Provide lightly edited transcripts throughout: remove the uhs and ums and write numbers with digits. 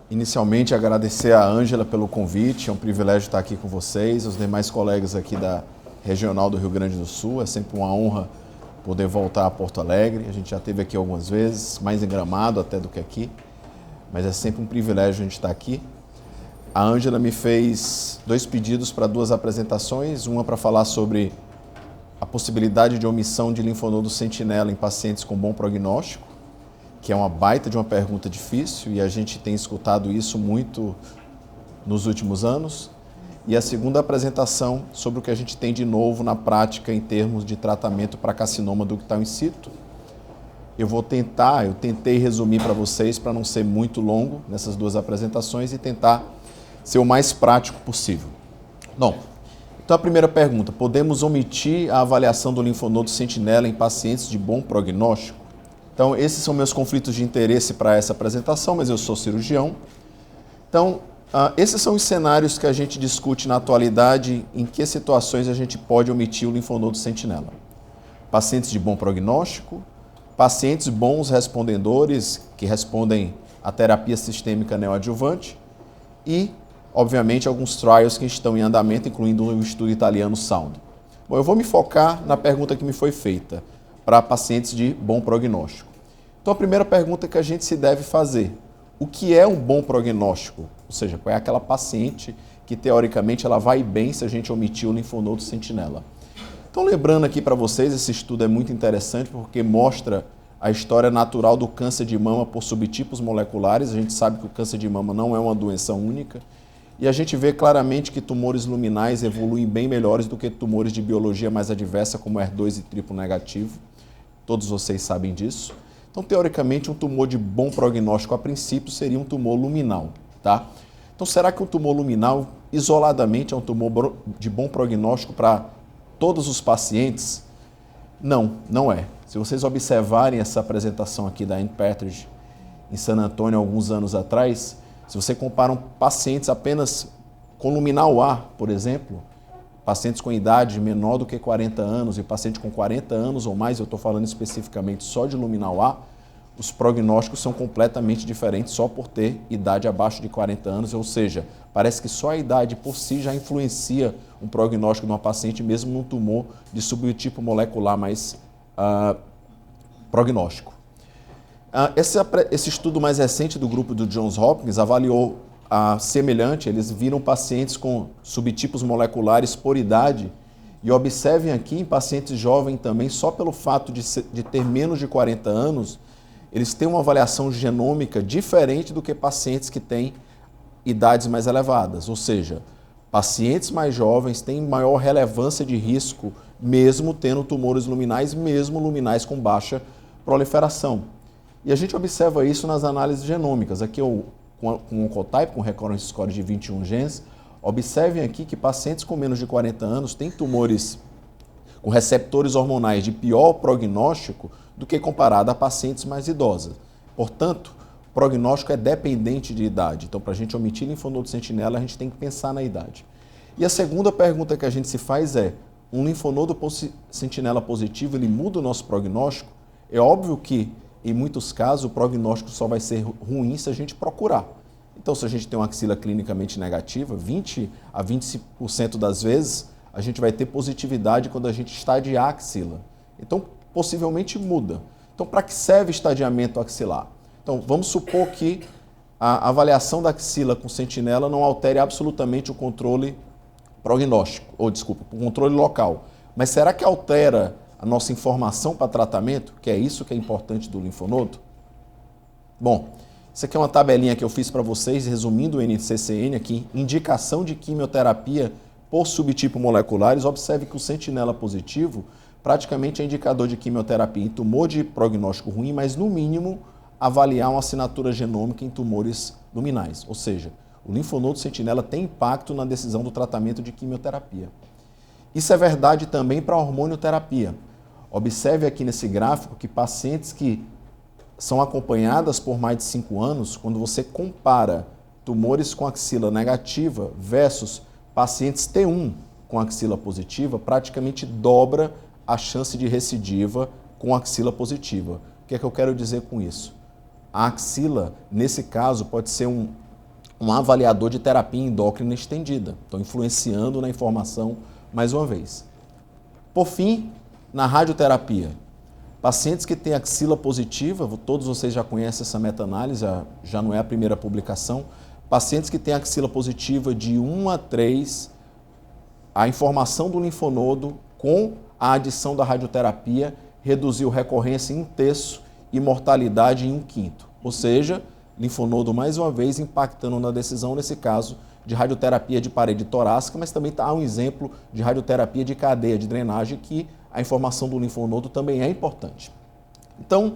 Inicialmente, agradecer a Ângela pelo convite, é um privilégio estar aqui com vocês, os demais colegas aqui da Regional do Rio Grande do Sul. É sempre uma honra poder voltar a Porto Alegre. A gente já esteve aqui algumas vezes, mais em Gramado até do que aqui, mas é sempre um privilégio a gente estar aqui. A Ângela me fez 2 pedidos para 2 apresentações, uma para falar sobre a possibilidade de omissão de linfonodo sentinela em pacientes com bom prognóstico, que é uma baita de uma pergunta difícil e a gente tem escutado isso muito nos últimos anos. E a segunda apresentação sobre o que a gente tem de novo na prática em termos de tratamento para carcinoma ductal in situ. Eu tentei resumir para vocês para não ser muito longo nessas 2 apresentações e tentar ser o mais prático possível. Bom, então a primeira pergunta, podemos omitir a avaliação do linfonodo sentinela em pacientes de bom prognóstico? Então, esses são meus conflitos de interesse para essa apresentação, mas eu sou cirurgião. Então, esses são os cenários que a gente discute na atualidade, em que situações a gente pode omitir o linfonodo sentinela. Pacientes de bom prognóstico, pacientes bons respondedores, que respondem à terapia sistêmica neoadjuvante e, obviamente, alguns trials que estão em andamento, incluindo o estudo italiano SOUND. Bom, eu vou me focar na pergunta que me foi feita para pacientes de bom prognóstico. Então, a primeira pergunta que a gente se deve fazer, o que é um bom prognóstico? Ou seja, qual é aquela paciente que, teoricamente, ela vai bem se a gente omitir o linfonodo sentinela? Então, lembrando aqui para vocês, esse estudo é muito interessante porque mostra a história natural do câncer de mama por subtipos moleculares. A gente sabe que o câncer de mama não é uma doença única e a gente vê claramente que tumores luminais evoluem bem melhores do que tumores de biologia mais adversa, como HER2 e triplo negativo. Todos vocês sabem disso. Então, teoricamente, um tumor de bom prognóstico, a princípio, seria um tumor luminal, tá? Então, será que um tumor luminal, isoladamente, é um tumor de bom prognóstico para todos os pacientes? Não, não é. Se vocês observarem essa apresentação aqui da Anne Partridge em San Antônio, alguns anos atrás, se você compara pacientes apenas com luminal A, por exemplo, pacientes com idade menor do que 40 anos e paciente com 40 anos ou mais, eu estou falando especificamente só de luminal A, os prognósticos são completamente diferentes só por ter idade abaixo de 40 anos, ou seja, parece que só a idade por si já influencia um prognóstico de uma paciente, mesmo num tumor de subtipo molecular mais prognóstico. Esse estudo mais recente do grupo do Johns Hopkins avaliou semelhante, eles viram pacientes com subtipos moleculares por idade e observem aqui em pacientes jovens também, só pelo fato de ter menos de 40 anos, eles têm uma avaliação genômica diferente do que pacientes que têm idades mais elevadas, ou seja, pacientes mais jovens têm maior relevância de risco, mesmo tendo tumores luminais, mesmo luminais com baixa proliferação. E a gente observa isso nas análises genômicas. Aqui com o Oncotype, com recurrence score de 21 genes, observem aqui que pacientes com menos de 40 anos têm tumores com receptores hormonais de pior prognóstico do que comparado a pacientes mais idosas. Portanto, o prognóstico é dependente de idade. Então, para a gente omitir linfonodo sentinela, a gente tem que pensar na idade. E a segunda pergunta que a gente se faz é, um linfonodo sentinela positivo, ele muda o nosso prognóstico? É óbvio que, em muitos casos, o prognóstico só vai ser ruim se a gente procurar. Então, se a gente tem uma axila clinicamente negativa, 20 a 25% das vezes, a gente vai ter positividade quando a gente estadiar a axila. Então, possivelmente muda. Então, para que serve estadiamento axilar? Então, vamos supor que a avaliação da axila com sentinela não altere absolutamente o controle prognóstico, o controle local. Mas será que altera a nossa informação para tratamento, que é isso que é importante do linfonodo? Bom, isso aqui é uma tabelinha que eu fiz para vocês, resumindo o NCCN aqui, indicação de quimioterapia por subtipo moleculares. Observe que o sentinela positivo praticamente é indicador de quimioterapia em tumor de prognóstico ruim, mas no mínimo avaliar uma assinatura genômica em tumores luminais. Ou seja, o linfonodo sentinela tem impacto na decisão do tratamento de quimioterapia. Isso é verdade também para a hormonioterapia. Observe aqui nesse gráfico que pacientes que são acompanhadas por mais de 5 anos, quando você compara tumores com axila negativa versus pacientes T1 com axila positiva, praticamente dobra a chance de recidiva com axila positiva. O que é que eu quero dizer com isso? A axila, nesse caso, pode ser um um avaliador de terapia endócrina estendida, então influenciando na informação mais uma vez. Por fim, na radioterapia, pacientes que têm axila positiva, todos vocês já conhecem essa meta-análise, já não é a primeira publicação, pacientes que têm axila positiva de 1 a 3, a informação do linfonodo com a adição da radioterapia reduziu recorrência em 1/3 e mortalidade em 1/5. Ou seja, linfonodo mais uma vez impactando na decisão, nesse caso, de radioterapia de parede torácica, mas também há um exemplo de radioterapia de cadeia de drenagem que a informação do linfonodo também é importante. Então,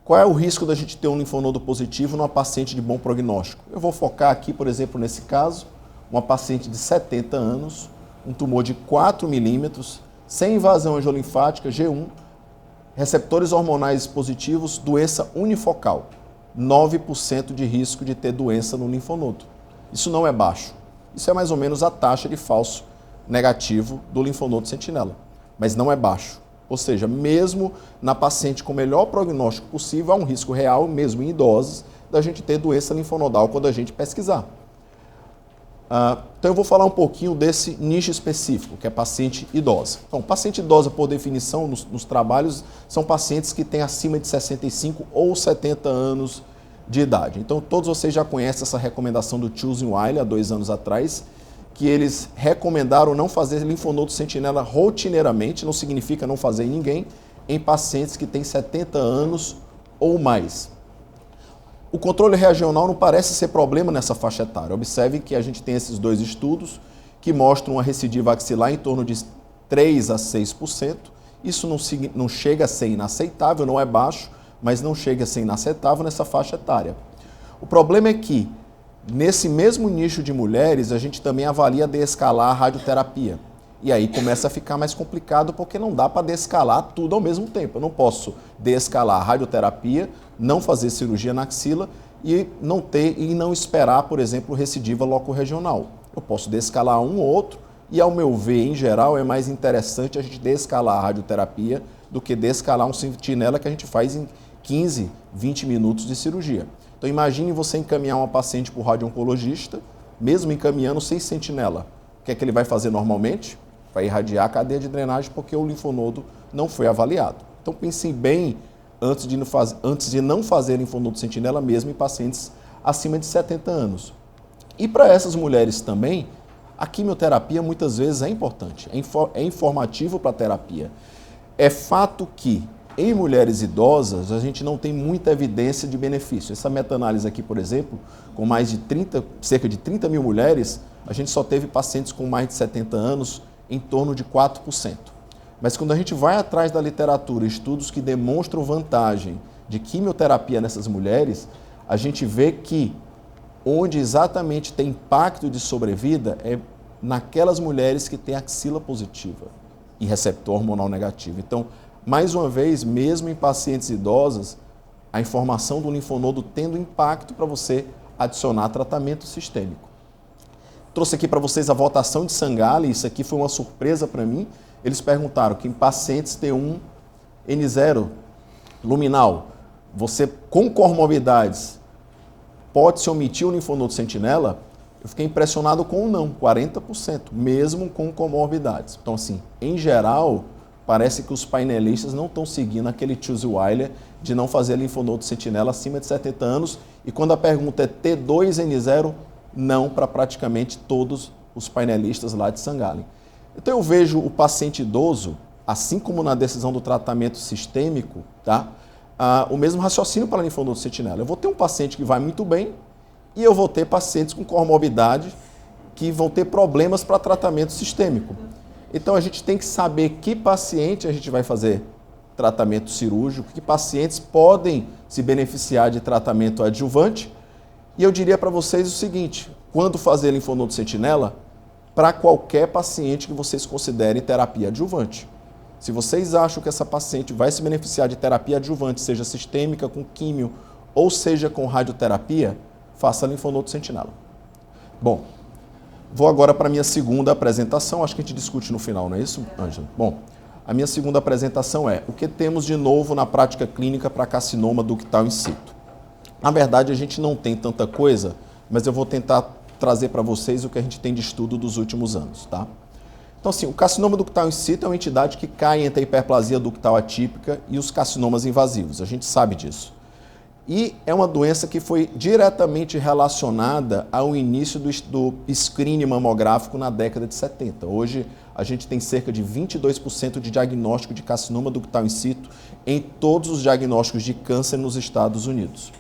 qual é o risco da gente ter um linfonodo positivo numa paciente de bom prognóstico? Eu vou focar aqui, por exemplo, nesse caso, uma paciente de 70 anos, um tumor de 4 milímetros, sem invasão angiolinfática, G1, receptores hormonais positivos, doença unifocal, 9% de risco de ter doença no linfonodo. Isso não é baixo. Isso é mais ou menos a taxa de falso negativo do linfonodo sentinela, mas não é baixo. Ou seja, mesmo na paciente com o melhor prognóstico possível, há um risco real, mesmo em idosos, da gente ter doença linfonodal quando a gente pesquisar. Então eu vou falar um pouquinho desse nicho específico, que é paciente idosa. Então, paciente idosa, por definição, nos trabalhos, são pacientes que têm acima de 65 ou 70 anos de idade. Então, todos vocês já conhecem essa recomendação do Choosing Wiley, há 2 anos atrás, que eles recomendaram não fazer linfonodo sentinela rotineiramente, não significa não fazer em ninguém, em pacientes que têm 70 anos ou mais. O controle regional não parece ser problema nessa faixa etária. Observe que a gente tem esses 2 estudos que mostram uma recidiva axilar em torno de 3 a 6%. Isso não chega a ser inaceitável, não é baixo, mas não chega a ser inaceitável nessa faixa etária. O problema é que, nesse mesmo nicho de mulheres, a gente também avalia desescalar a radioterapia. E aí começa a ficar mais complicado porque não dá para desescalar tudo ao mesmo tempo. Eu não posso desescalar a radioterapia, não fazer cirurgia na axila e não esperar, por exemplo, recidiva locorregional. Eu posso desescalar um ou outro e, ao meu ver, em geral, é mais interessante a gente desescalar a radioterapia do que desescalar um sentinela que a gente faz em 15, 20 minutos de cirurgia. Então imagine você encaminhar uma paciente para o radiooncologista, mesmo encaminhando sem sentinela. O que é que ele vai fazer normalmente? Vai irradiar a cadeia de drenagem porque o linfonodo não foi avaliado. Então pensem bem antes de não fazer linfonodo sentinela mesmo em pacientes acima de 70 anos. E para essas mulheres também, a quimioterapia muitas vezes é importante, é informativo para a terapia. É fato que em mulheres idosas a gente não tem muita evidência de benefício. Essa meta-análise aqui, por exemplo, com cerca de 30 mil mulheres, a gente só teve pacientes com mais de 70 anos em torno de 4%. Mas quando a gente vai atrás da literatura, estudos que demonstram vantagem de quimioterapia nessas mulheres, a gente vê que onde exatamente tem impacto de sobrevida é naquelas mulheres que têm axila positiva e receptor hormonal negativo. Então, mais uma vez, mesmo em pacientes idosas, a informação do linfonodo tendo impacto para você adicionar tratamento sistêmico. Trouxe aqui para vocês a votação de Sangalli, isso aqui foi uma surpresa para mim. Eles perguntaram que em pacientes T1 N0 luminal, você com comorbidades pode-se omitir o linfonodo sentinela? Eu fiquei impressionado com o não, 40%, mesmo com comorbidades. Então, assim, em geral, parece que os painelistas não estão seguindo aquele Choosing Wiley de não fazer linfonodo sentinela acima de 70 anos. E quando a pergunta é T2N0, não para praticamente todos os painelistas lá de Sangalli. Então eu vejo o paciente idoso, assim como na decisão do tratamento sistêmico, tá? O mesmo raciocínio para linfonodo sentinela. Eu vou ter um paciente que vai muito bem e eu vou ter pacientes com comorbidade que vão ter problemas para tratamento sistêmico. Então a gente tem que saber que paciente a gente vai fazer tratamento cirúrgico, que pacientes podem se beneficiar de tratamento adjuvante. E eu diria para vocês o seguinte, quando fazer linfonodo sentinela, para qualquer paciente que vocês considerem terapia adjuvante. Se vocês acham que essa paciente vai se beneficiar de terapia adjuvante, seja sistêmica, com químio, ou seja com radioterapia, faça linfonodo sentinela. Bom, vou agora para a minha segunda apresentação, acho que a gente discute no final, não é isso, Ângela? Bom, a minha segunda apresentação é o que temos de novo na prática clínica para carcinoma ductal in situ. Na verdade, a gente não tem tanta coisa mas eu vou tentar trazer para vocês o que a gente tem de estudo dos últimos anos, tá? Então, assim, o carcinoma ductal in situ é uma entidade que cai entre a hiperplasia ductal atípica e os carcinomas invasivos, a gente sabe disso. E é uma doença que foi diretamente relacionada ao início do screening mamográfico na década de 70. Hoje, a gente tem cerca de 22% de diagnóstico de carcinoma ductal in situ em todos os diagnósticos de câncer nos Estados Unidos.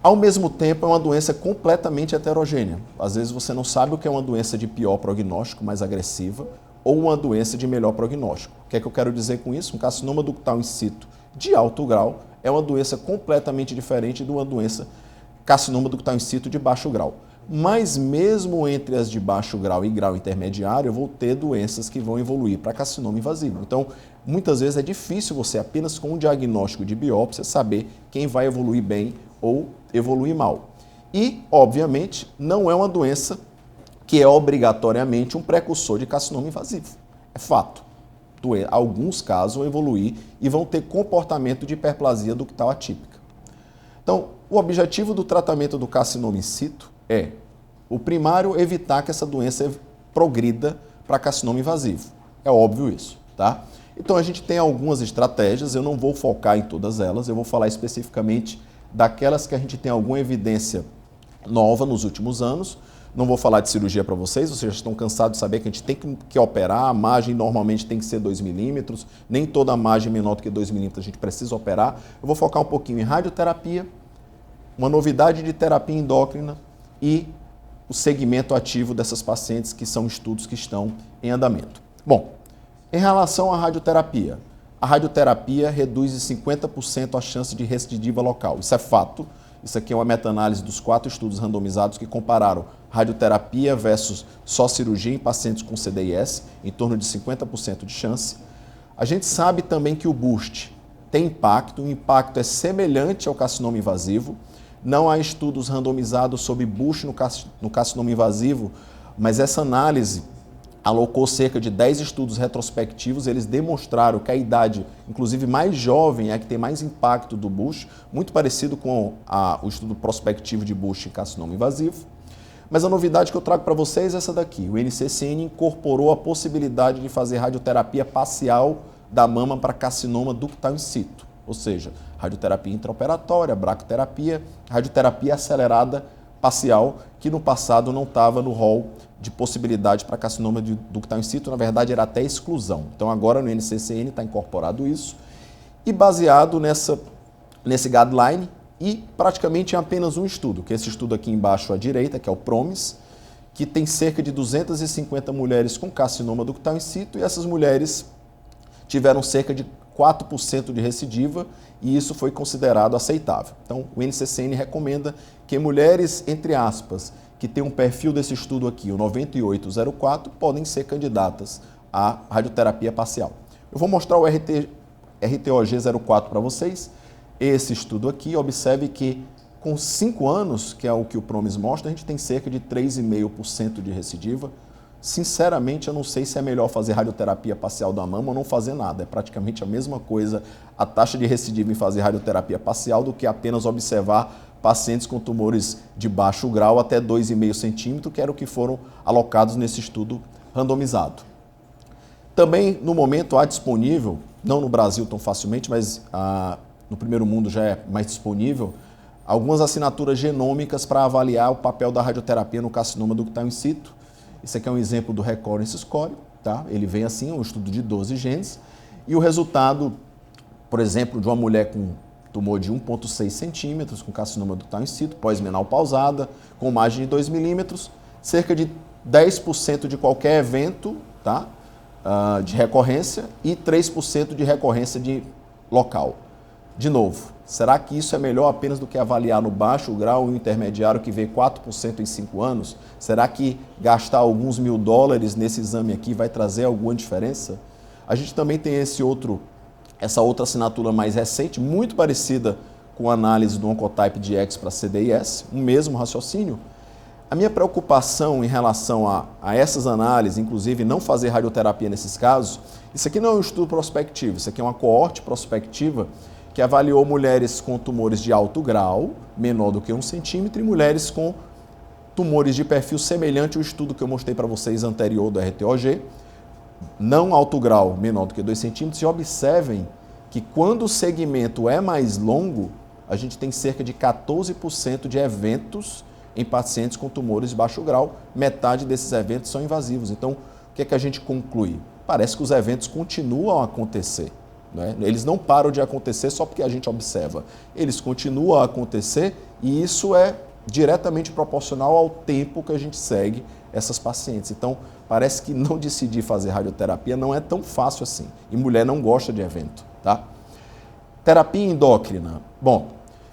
Ao mesmo tempo, é uma doença completamente heterogênea. Às vezes você não sabe o que é uma doença de pior prognóstico, mais agressiva, ou uma doença de melhor prognóstico. O que é que eu quero dizer com isso? Um carcinoma ductal in situ de alto grau é uma doença completamente diferente de uma doença carcinoma ductal in situ de baixo grau. Mas mesmo entre as de baixo grau e grau intermediário, eu vou ter doenças que vão evoluir para carcinoma invasivo. Então, muitas vezes é difícil você, apenas com um diagnóstico de biópsia, saber quem vai evoluir bem ou evoluir mal. E, obviamente, não é uma doença que é obrigatoriamente um precursor de carcinoma invasivo. É fato. Alguns casos vão evoluir e vão ter comportamento de hiperplasia ductal atípica. Então, o objetivo do tratamento do carcinoma in situ é, o primário, evitar que essa doença progrida para carcinoma invasivo. É óbvio isso, tá? Então, a gente tem algumas estratégias, eu não vou focar em todas elas, eu vou falar especificamente daquelas que a gente tem alguma evidência nova nos últimos anos. Não vou falar de cirurgia para vocês estão cansados de saber que a gente tem que operar, a margem normalmente tem que ser 2 milímetros, nem toda margem menor do que 2 milímetros a gente precisa operar. Eu vou focar um pouquinho em radioterapia, uma novidade de terapia endócrina e o segmento ativo dessas pacientes, que são estudos que estão em andamento. Bom, em relação à radioterapia, a radioterapia reduz em 50% a chance de recidiva local. Isso é fato. Isso aqui é uma meta-análise dos 4 estudos randomizados que compararam radioterapia versus só cirurgia em pacientes com CDIS, em torno de 50% de chance. A gente sabe também que o BOOST tem impacto, o impacto é semelhante ao carcinoma invasivo. Não há estudos randomizados sobre BOOST no carcinoma invasivo, mas essa análise alocou cerca de 10 estudos retrospectivos, eles demonstraram que a idade, inclusive mais jovem, é a que tem mais impacto do BOOST, muito parecido com o estudo prospectivo de BOOST em carcinoma invasivo. Mas a novidade que eu trago para vocês é essa daqui. O NCCN incorporou a possibilidade de fazer radioterapia parcial da mama para carcinoma ductal in situ, ou seja, radioterapia intraoperatória, braquiterapia, radioterapia acelerada parcial, que no passado não estava no rol de possibilidade para carcinoma de ductal in situ, na verdade era até exclusão. Então agora no NCCN está incorporado isso e baseado nesse guideline e praticamente em apenas um estudo, que é esse estudo aqui embaixo à direita, que é o PROMIS, que tem cerca de 250 mulheres com carcinoma ductal in situ e essas mulheres tiveram cerca de 4% de recidiva e isso foi considerado aceitável. Então o NCCN recomenda que mulheres, entre aspas, que tem um perfil desse estudo aqui, o 9804, podem ser candidatas à radioterapia parcial. Eu vou mostrar o RTOG04 para vocês. Esse estudo aqui, observe que com 5 anos, que é o que o PROMIS mostra, a gente tem cerca de 3,5% de recidiva. Sinceramente, eu não sei se é melhor fazer radioterapia parcial da mama ou não fazer nada. É praticamente a mesma coisa a taxa de recidiva em fazer radioterapia parcial do que apenas observar pacientes com tumores de baixo grau até 2,5 centímetros, que era o que foram alocados nesse estudo randomizado. Também, no momento, há disponível, não no Brasil tão facilmente, mas no primeiro mundo já é mais disponível, algumas assinaturas genômicas para avaliar o papel da radioterapia no carcinoma ductal in situ. Esse aqui é um exemplo do Recurrence Score, tá? Ele vem assim, um estudo de 12 genes, e o resultado, por exemplo, de uma mulher com tumor de 1,6 centímetros, com carcinoma ductal in situ, pós-menopausada, com margem de 2 milímetros, cerca de 10% de qualquer evento, tá? De recorrência e 3% de recorrência de local. De novo, será que isso é melhor apenas do que avaliar no baixo grau e no intermediário que vê 4% em 5 anos? Será que gastar alguns $1.000 nesse exame aqui vai trazer alguma diferença? A gente também tem essa outra assinatura mais recente, muito parecida com a análise do Oncotype DX para CDIS, o mesmo raciocínio. A minha preocupação em relação a essas análises, inclusive não fazer radioterapia nesses casos, isso aqui não é um estudo prospectivo, isso aqui é uma coorte prospectiva que avaliou mulheres com tumores de alto grau, menor do que 1 centímetro, e mulheres com tumores de perfil semelhante ao estudo que eu mostrei para vocês anterior do RTOG, não alto grau menor do que 2 centímetros, e observem que quando o segmento é mais longo, a gente tem cerca de 14% de eventos em pacientes com tumores de baixo grau, metade desses eventos são invasivos. Então, o que é que a gente conclui? Parece que os eventos continuam a acontecer, né? Eles não param de acontecer só porque a gente observa. Eles continuam a acontecer e isso é diretamente proporcional ao tempo que a gente segue essas pacientes. Então, parece que não decidir fazer radioterapia não é tão fácil assim. E mulher não gosta de evento, tá? Terapia endócrina. Bom,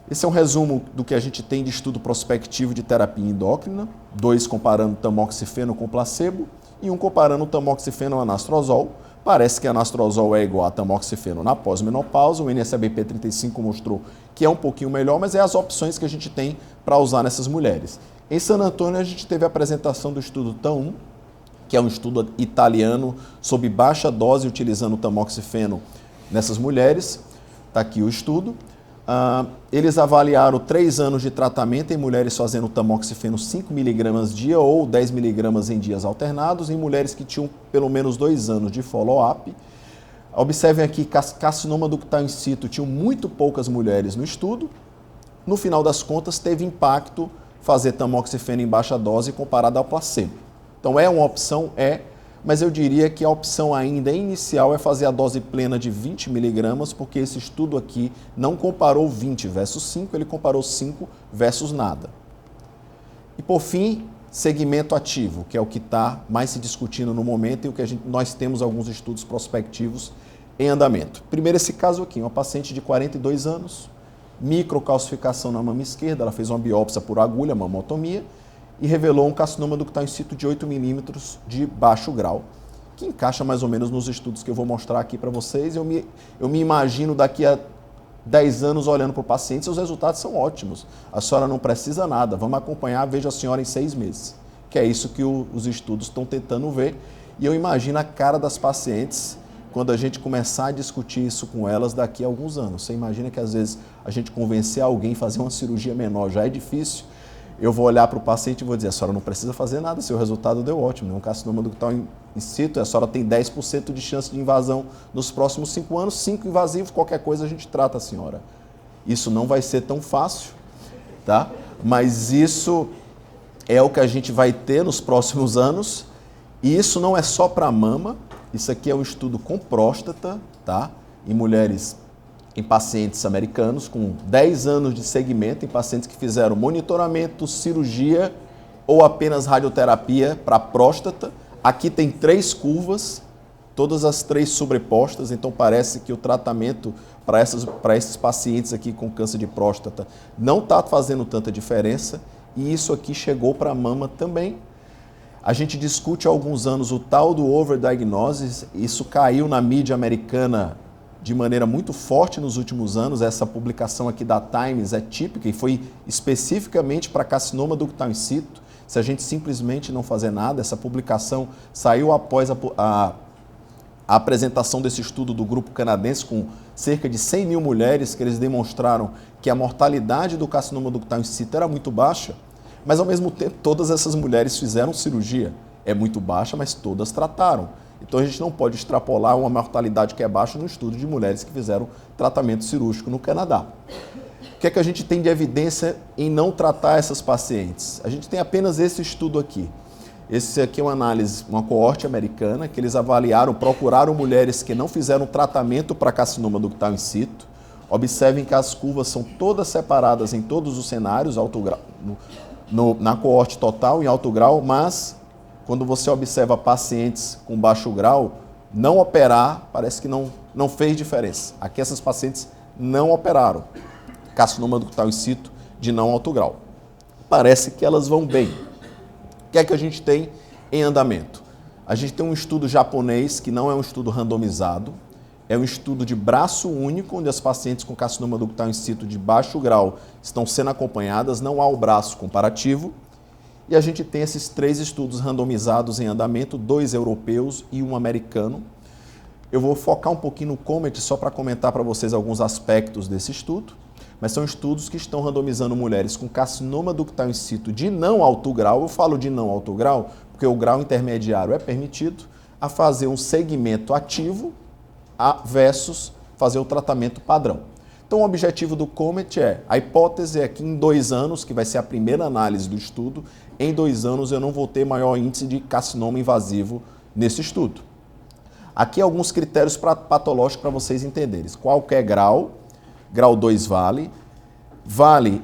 esse é um resumo do que a gente tem de estudo prospectivo de terapia endócrina. 2 comparando tamoxifeno com placebo e 1 comparando tamoxifeno ao anastrozol. Parece que anastrozol é igual a tamoxifeno na pós-menopausa. O NSABP 35 mostrou que é um pouquinho melhor, mas é as opções que a gente tem para usar nessas mulheres. Em San Antônio, a gente teve a apresentação do estudo TAM1, que é um estudo italiano sob baixa dose utilizando tamoxifeno nessas mulheres. Está aqui o estudo. Eles avaliaram 3 anos de tratamento em mulheres fazendo tamoxifeno 5 mg dia ou 10 mg em dias alternados, em mulheres que tinham pelo menos 2 anos de follow-up. Observem aqui que carcinoma ductal in situ tinham muito poucas mulheres no estudo. No final das contas, teve impacto fazer tamoxifeno em baixa dose comparado ao placebo. Então é uma opção, mas eu diria que a opção ainda inicial é fazer a dose plena de 20 mg, porque esse estudo aqui não comparou 20 versus 5, ele comparou 5 versus nada. E por fim, segmento ativo, que é o que está mais se discutindo no momento e o que nós temos alguns estudos prospectivos em andamento. Primeiro esse caso aqui, uma paciente de 42 anos, microcalcificação na mama esquerda, ela fez uma biópsia por agulha, mamotomia, e revelou um carcinoma ductal in situ de 8 milímetros de baixo grau, que encaixa mais ou menos nos estudos que eu vou mostrar aqui para vocês. Eu me imagino daqui a 10 anos olhando para o paciente, e os resultados são ótimos. A senhora não precisa nada, vamos acompanhar, veja a senhora em 6 meses, que é isso que os estudos estão tentando ver. E eu imagino a cara das pacientes quando a gente começar a discutir isso com elas daqui a alguns anos. Você imagina que às vezes a gente convencer alguém a fazer uma cirurgia menor já é difícil. Eu vou olhar para o paciente e vou dizer, a senhora não precisa fazer nada, seu resultado deu ótimo, é um carcinoma ductal in situ, a senhora tem 10% de chance de invasão nos próximos 5 anos, 5 invasivos, qualquer coisa a gente trata a senhora. Isso não vai ser tão fácil, tá? Mas isso é o que a gente vai ter nos próximos anos, e isso não é só para mama, isso aqui é um estudo com próstata, tá? Em mulheres, em pacientes americanos com 10 anos de segmento, em pacientes que fizeram monitoramento, cirurgia ou apenas radioterapia para próstata. Aqui tem 3 curvas, todas as 3 sobrepostas, então parece que o tratamento para esses pacientes aqui com câncer de próstata não está fazendo tanta diferença, e isso aqui chegou para a mama também. A gente discute há alguns anos o tal do overdiagnosis, isso caiu na mídia americana de maneira muito forte nos últimos anos. Essa publicação aqui da Times é típica e foi especificamente para carcinoma ductal in situ. Se a gente simplesmente não fazer nada, essa publicação saiu após a apresentação desse estudo do grupo canadense com cerca de 100 mil mulheres, que eles demonstraram que a mortalidade do carcinoma ductal in situ era muito baixa, mas ao mesmo tempo todas essas mulheres fizeram cirurgia. É muito baixa, mas todas trataram. Então a gente não pode extrapolar uma mortalidade que é baixa no estudo de mulheres que fizeram tratamento cirúrgico no Canadá. O que é que a gente tem de evidência em não tratar essas pacientes? A gente tem apenas esse estudo aqui. Esse aqui é uma análise, uma coorte americana, que eles avaliaram, procuraram mulheres que não fizeram tratamento para carcinoma ductal in situ. Observem que as curvas são todas separadas em todos os cenários, alto grau, na coorte total, em alto grau, mas quando você observa pacientes com baixo grau, não operar parece que não fez diferença. Aqui essas pacientes não operaram. Carcinoma ductal in situ de não alto grau. Parece que elas vão bem. O que é que a gente tem em andamento? A gente tem um estudo japonês que não é um estudo randomizado, é um estudo de braço único, onde as pacientes com carcinoma ductal in situ de baixo grau estão sendo acompanhadas, não há o braço comparativo. E a gente tem esses 3 estudos randomizados em andamento, 2 europeus e 1 americano. Eu vou focar um pouquinho no COMET só para comentar para vocês alguns aspectos desse estudo. mas são estudos que estão randomizando mulheres com carcinoma ductal in situ de não alto grau. Eu falo de não alto grau porque o grau intermediário é permitido, a fazer um segmento ativo versus fazer o tratamento padrão. Então o objetivo do COMET a hipótese é que em 2 anos, que vai ser a primeira análise do estudo, em 2 anos eu não vou ter maior índice de carcinoma invasivo nesse estudo. Aqui alguns critérios patológicos para vocês entenderem. Qualquer grau 2 vale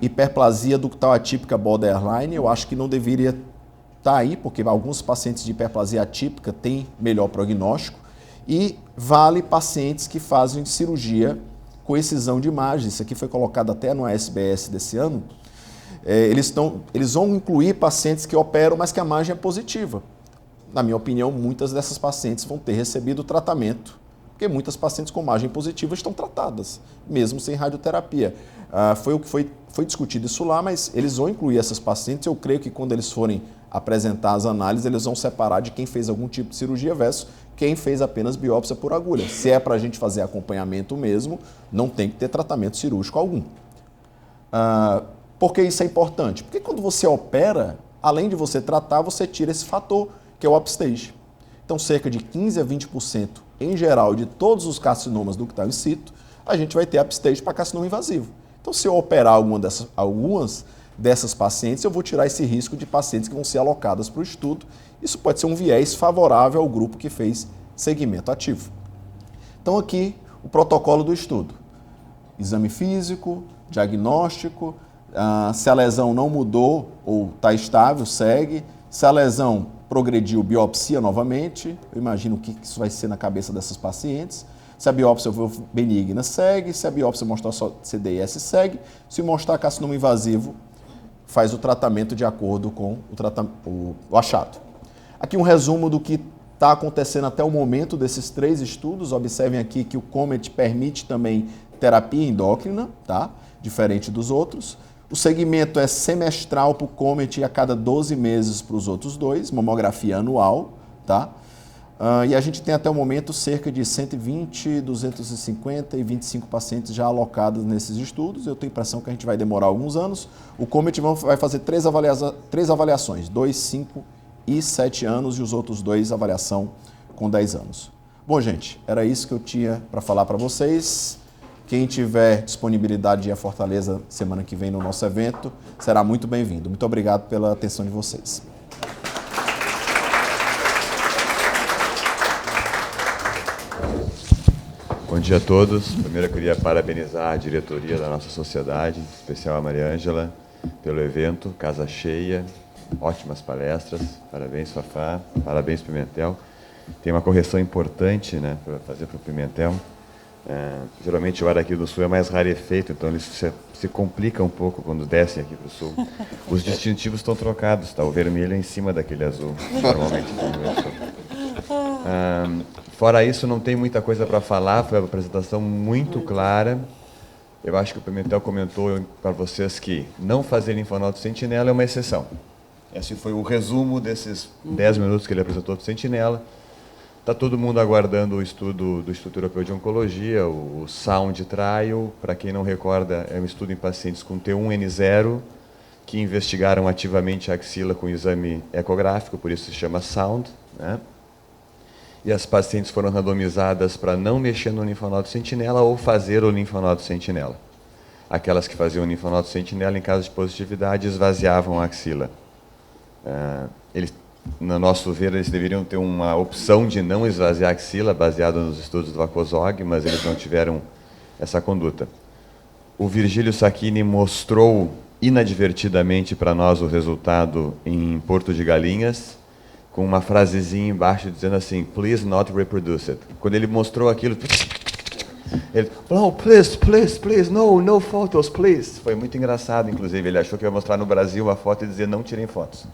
hiperplasia ductal atípica borderline, eu acho que não deveria estar aí, porque alguns pacientes de hiperplasia atípica têm melhor prognóstico, e vale pacientes que fazem cirurgia com excisão de margem. Isso aqui foi colocado até no ASBS desse ano. Eles vão incluir pacientes que operam, mas que a margem é positiva. Na minha opinião, muitas dessas pacientes vão ter recebido tratamento, porque muitas pacientes com margem positiva estão tratadas, mesmo sem radioterapia. Foi o que foi discutido isso lá, mas eles vão incluir essas pacientes. Eu creio que quando eles forem apresentar as análises, eles vão separar de quem fez algum tipo de cirurgia versus quem fez apenas biópsia por agulha. Se é para a gente fazer acompanhamento mesmo, não tem que ter tratamento cirúrgico algum. Por que isso é importante? Porque quando você opera, além de você tratar, você tira esse fator, que é o upstage. Então, cerca de 15% a 20% em geral de todos os carcinomas ductal in situ, a gente vai ter upstage para carcinoma invasivo. Então, se eu operar algumas dessas pacientes, eu vou tirar esse risco de pacientes que vão ser alocadas para o estudo. Isso pode ser um viés favorável ao grupo que fez segmento ativo. Então, aqui, o protocolo do estudo. Exame físico, diagnóstico, se a lesão não mudou ou está estável, segue. Se a lesão progrediu, biopsia novamente. Eu imagino o que isso vai ser na cabeça dessas pacientes. Se a biópsia for benigna, segue. Se a biópsia mostrar só CDIS, segue. Se mostrar carcinoma invasivo, faz o tratamento de acordo com o achado. Aqui um resumo do que está acontecendo até o momento desses 3 estudos. Observem aqui que o COMET permite também terapia endócrina, tá? Diferente dos outros. O segmento é semestral para o COMET e a cada 12 meses para os outros 2, mamografia anual, tá? E a gente tem até o momento cerca de 120, 250 e 25 pacientes já alocados nesses estudos. Eu tenho a impressão que a gente vai demorar alguns anos. O COMET vai fazer 3 avaliações, 2, 5 e 7 anos, e os outros 2 avaliação com 10 anos. Bom, gente, era isso que eu tinha para falar para vocês. Quem tiver disponibilidade de ir a Fortaleza semana que vem no nosso evento, será muito bem-vindo. Muito obrigado pela atenção de vocês. Bom dia a todos. Primeiro eu queria parabenizar a diretoria da nossa sociedade, em especial a Maria Ângela, pelo evento, casa cheia, ótimas palestras. Parabéns, Fafá. Parabéns, Pimentel. Tem uma correção importante, né, para fazer para o Pimentel. Geralmente o ar aqui do sul é mais rarefeito, então eles se complicam um pouco quando descem aqui para o sul. Os distintivos estão trocados, tá? O vermelho é em cima daquele azul, normalmente. Fora isso, não tem muita coisa para falar, foi uma apresentação muito clara. Eu acho que o Pimentel comentou para vocês que não fazer linfonodo sentinela é uma exceção. Esse foi o resumo desses 10 minutos que ele apresentou do sentinela. Está todo mundo aguardando o estudo do Instituto Europeu de Oncologia, o SOUND Trial. Para quem não recorda, é um estudo em pacientes com T1N0 que investigaram ativamente a axila com exame ecográfico, por isso se chama SOUND, né? E as pacientes foram randomizadas para não mexer no linfonodo sentinela ou fazer o linfonodo sentinela. Aquelas que faziam o linfonodo sentinela, em caso de positividade, esvaziavam a axila. No nosso ver, eles deveriam ter uma opção de não esvaziar a axila, baseada nos estudos do Vacozog, mas eles não tiveram essa conduta. O Virgílio Sacchini mostrou inadvertidamente para nós o resultado em Porto de Galinhas, com uma frasezinha embaixo dizendo assim, please not reproduce it. Quando ele mostrou aquilo, ele, oh, please, please, please, no photos, please. Foi muito engraçado, inclusive. Ele achou que ia mostrar no Brasil uma foto e dizer, não tirem fotos.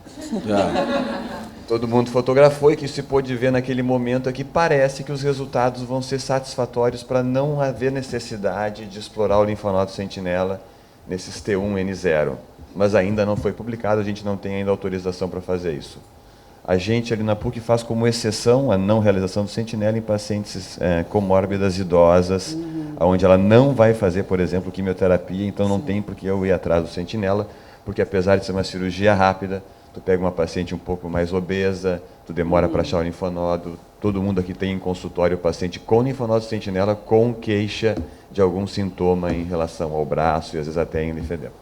Todo mundo fotografou e que se pôde ver naquele momento aqui, parece que os resultados vão ser satisfatórios para não haver necessidade de explorar o linfonodo sentinela nesses T1N0. Mas ainda não foi publicado, a gente não tem ainda autorização para fazer isso. a gente ali na PUC faz como exceção a não realização do sentinela em pacientes comórbidas idosas, onde ela não vai fazer, por exemplo, quimioterapia, então não tem por que eu ir atrás do sentinela, porque apesar de ser uma cirurgia rápida, tu pega uma paciente um pouco mais obesa, tu demora para achar o linfonodo, todo mundo aqui tem em consultório o paciente com linfonodo sentinela com queixa de algum sintoma em relação ao braço e às vezes até em linfedema.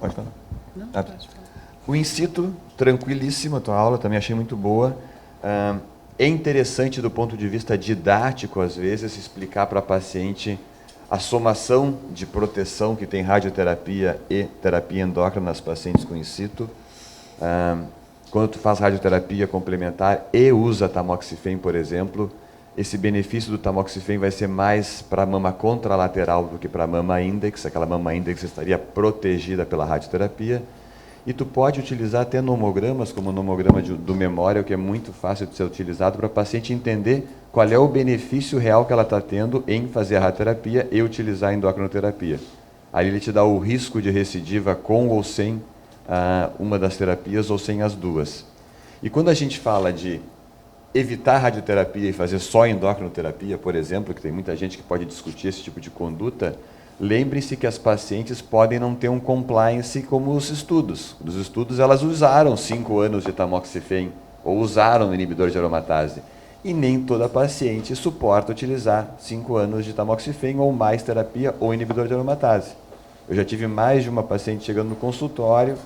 Pode falar. Não, pode falar. O in situ, tranquilíssimo, a tua aula também achei muito boa. É interessante do ponto de vista didático, às vezes, explicar para a paciente a somação de proteção que tem radioterapia e terapia endócrina nas pacientes com in situ. Quando tu faz radioterapia complementar e usa tamoxifen, por exemplo, esse benefício do tamoxifen vai ser mais para a mama contralateral do que para a mama index. Aquela mama index estaria protegida pela radioterapia. E tu pode utilizar até nomogramas, como o nomograma do Memorial, que é muito fácil de ser utilizado para a paciente entender qual é o benefício real que ela está tendo em fazer a radioterapia e utilizar a endocrinoterapia. Aí ele te dá o risco de recidiva com ou sem uma das terapias ou sem as duas. E quando a gente fala de evitar radioterapia e fazer só endocrinoterapia, por exemplo, que tem muita gente que pode discutir esse tipo de conduta, lembre-se que as pacientes podem não ter um compliance como os estudos. Nos estudos elas usaram 5 anos de tamoxifen ou usaram o inibidor de aromatase. E nem toda paciente suporta utilizar 5 anos de tamoxifen ou mais terapia ou inibidor de aromatase. Eu já tive mais de uma paciente chegando no consultório,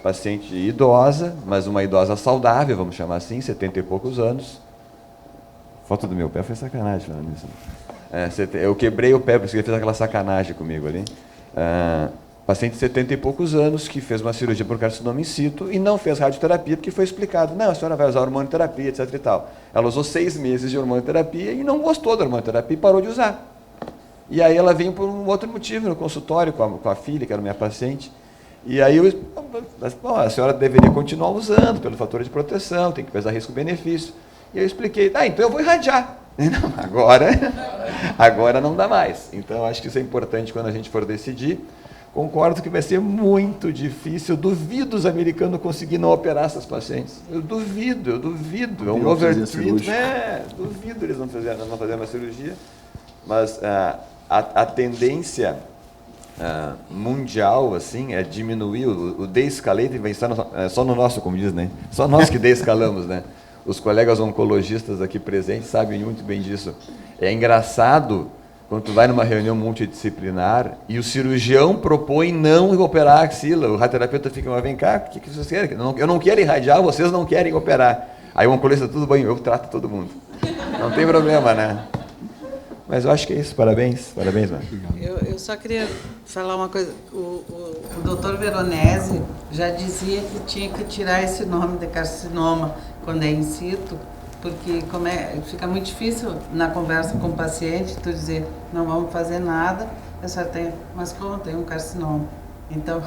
paciente idosa, mas uma idosa saudável, vamos chamar assim, 70 e poucos anos. Foto do meu pé foi sacanagem falando isso. Eu quebrei o pé, porque ele fez aquela sacanagem comigo ali. Paciente de 70 e poucos anos, que fez uma cirurgia por carcinoma in situ e não fez radioterapia, porque foi explicado, não, a senhora vai usar hormonioterapia, etc e tal. Ela usou 6 meses de hormonioterapia e não gostou da hormonioterapia e parou de usar. E aí ela veio por um outro motivo no consultório, com a filha, que era minha paciente. E aí a senhora deveria continuar usando, pelo fator de proteção, tem que pesar risco-benefício. E eu expliquei, então eu vou irradiar. Não, agora não dá mais. Então, acho que isso é importante quando a gente for decidir. Concordo que vai ser muito difícil. Eu duvido os americanos conseguirem não operar essas pacientes. Eu duvido. É um overtreatment. Duvido eles não fazerem uma cirurgia. Mas a tendência mundial assim, é diminuir. O de-escalate vai estar só no nosso, como diz, né? Só nós que de-escalamos, né? Os colegas oncologistas aqui presentes sabem muito bem disso. É engraçado quando tu vai numa reunião multidisciplinar e o cirurgião propõe não operar a axila. O radioterapeuta fica, mas vem cá, o que vocês querem? Eu não quero irradiar, vocês não querem operar. Aí o oncologista, tudo bem, eu trato todo mundo. Não tem problema, né? Mas eu acho que é isso. Parabéns, mano. Eu só queria falar uma coisa. O doutor Veronese já dizia que tinha que tirar esse nome de carcinoma quando é in situ, porque fica muito difícil na conversa com o paciente tu dizer, não vamos fazer nada, mas como tem um carcinoma? Então,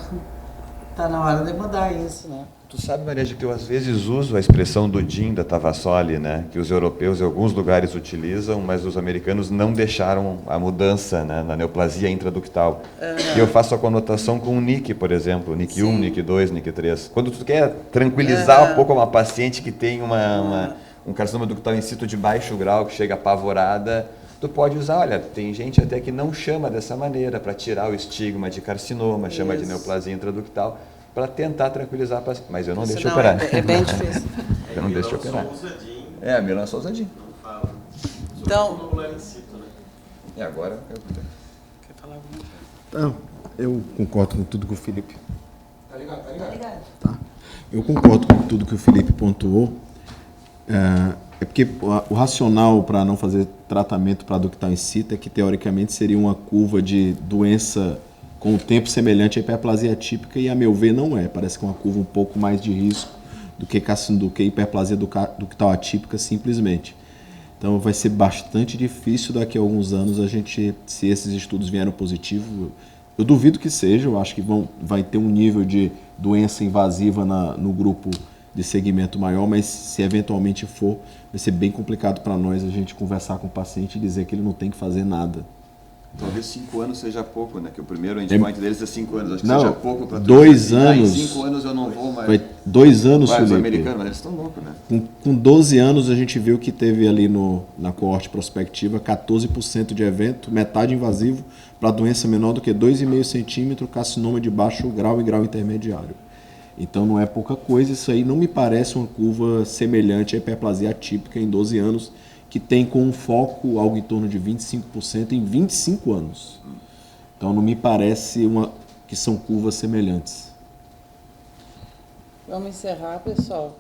está na hora de mudar isso, né? Tu sabe, Maria, que eu às vezes uso a expressão do DIN, da Tavassoli, né, que os europeus em alguns lugares utilizam, mas os americanos não deixaram a mudança, né, na neoplasia intraductal. E eu faço a conotação com o NIC, por exemplo, NIC 1, NIC 2, NIC 3. Quando tu quer tranquilizar um pouco uma paciente que tem um carcinoma ductal in situ de baixo grau, que chega apavorada, tu pode usar, olha, tem gente até que não chama dessa maneira, para tirar o estigma de carcinoma, chama de neoplasia intraductal, para tentar tranquilizar a paciente. Mas eu não deixo operar. É bem difícil. Eu não deixo operar. A Milana só usadinho. Então, E agora? quer falar alguma coisa? Não, eu concordo com tudo que o Felipe... Tá ligado? Tá. Eu concordo com tudo que o Felipe pontuou. É porque o racional para não fazer tratamento para ductal in situ é que, teoricamente, seria uma curva de doença com o tempo semelhante à hiperplasia atípica, e, a meu ver, não é. Parece que é uma curva um pouco mais de risco do que hiperplasia ductal atípica, simplesmente. Então, vai ser bastante difícil daqui a alguns anos a gente, se esses estudos vieram positivos, eu duvido que seja, eu acho que vai ter um nível de doença invasiva no grupo de segmento maior, mas se eventualmente for, vai ser bem complicado para nós a gente conversar com o paciente e dizer que ele não tem que fazer nada. Talvez 5 anos seja pouco, né? Que o primeiro endpoint deles é 5 anos. Acho que não, seja pouco para 2 anos. Em 5 anos eu não vou mais. Foi 2 anos, Ué, os Felipe. americanos, mas eles estão loucos, né? Com 12 anos, a gente viu que teve ali na coorte prospectiva 14% de evento, metade invasivo, para doença menor do que 2,5 centímetro, carcinoma de baixo grau e grau intermediário. Então não é pouca coisa, isso aí não me parece uma curva semelhante à hiperplasia atípica em 12 anos, que tem com um foco algo em torno de 25% em 25 anos. Então não me parece que são curvas semelhantes. Vamos encerrar, pessoal.